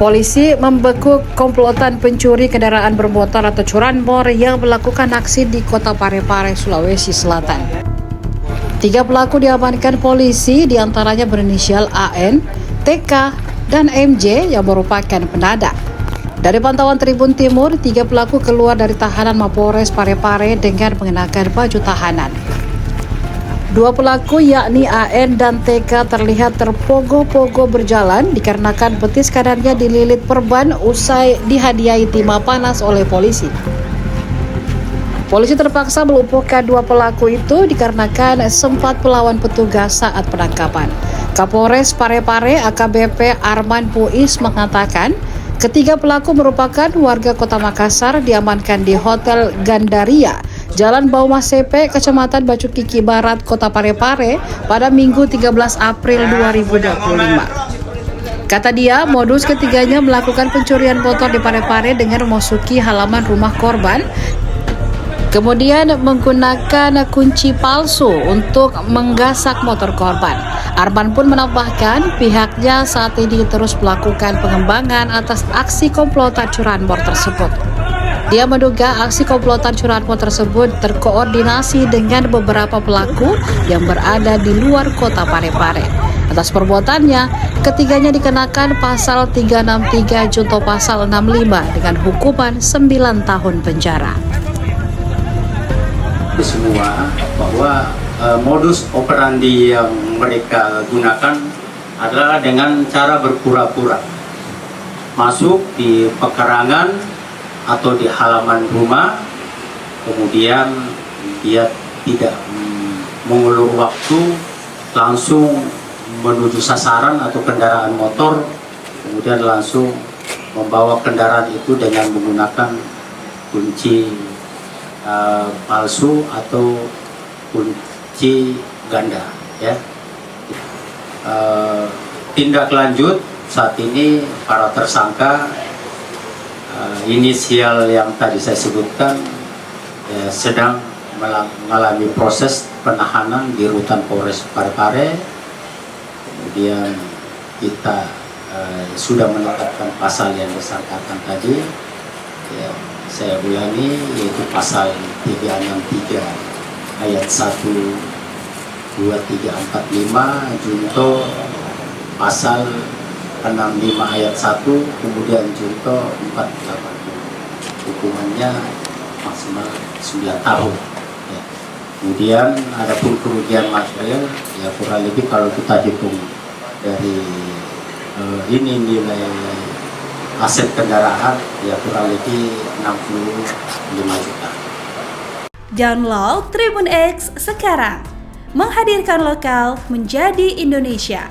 Polisi membekuk komplotan pencuri kendaraan bermotor atau curanmor yang melakukan aksi di Kota Parepare, Sulawesi Selatan. 3 pelaku diamankan polisi, diantaranya berinisial AN, TK, dan MJ yang merupakan penadah. Dari pantauan Tribun Timur, 3 pelaku keluar dari tahanan Mapores Parepare dengan mengenakan baju tahanan. 2 pelaku yakni AN dan TK terlihat terpogo-pogo berjalan dikarenakan betis kanannya dililit perban usai dihadiahi timah panas oleh polisi. Polisi terpaksa melumpuhkan 2 pelaku itu dikarenakan sempat melawan petugas saat penangkapan. Kapolres Parepare AKBP Arman Puis mengatakan, ketiga pelaku merupakan warga Kota Makassar, diamankan di Hotel Gandaria, Jalan Baumasepe, Kecamatan Bacukiki Barat, Kota Parepare pada Minggu 13 April 2025. Kata dia, modus ketiganya melakukan pencurian motor di Parepare dengan memasuki halaman rumah korban, kemudian menggunakan kunci palsu untuk menggasak motor korban. Arman pun menambahkan pihaknya saat ini terus melakukan pengembangan atas aksi komplotan curanmor tersebut. Dia menduga aksi komplotan curanmor tersebut terkoordinasi dengan beberapa pelaku yang berada di luar Kota Parepare. Atas perbuatannya, ketiganya dikenakan pasal 363 junto pasal 65 dengan hukuman 9 tahun penjara. Semua bahwa modus operandi yang mereka gunakan adalah dengan cara berpura-pura masuk di pekarangan atau di halaman rumah, kemudian dia tidak mengulur waktu, langsung menuju sasaran atau kendaraan motor, kemudian langsung membawa kendaraan itu dengan menggunakan kunci palsu atau kunci ganda, ya. Tindak lanjut saat ini para tersangka inisial yang tadi saya sebutkan sedang mengalami proses penahanan di Rutan Polres Parepare. Kemudian kita sudah menetapkan pasal yang disangkakan tadi, ya, saya ulangi, yaitu pasal 363 ayat 1, 2, 3, 4, 5 junto pasal 65 ayat 1, kemudian junto 480. Hukumannya maksimal 9 tahun. Ya. Kemudian ada pun kerugian material, ya kurang lebih kalau kita hitung dari ini nilai aset kendaraan, ya kurang lebih 65 juta. Download Tribun X sekarang, menghadirkan lokal menjadi Indonesia.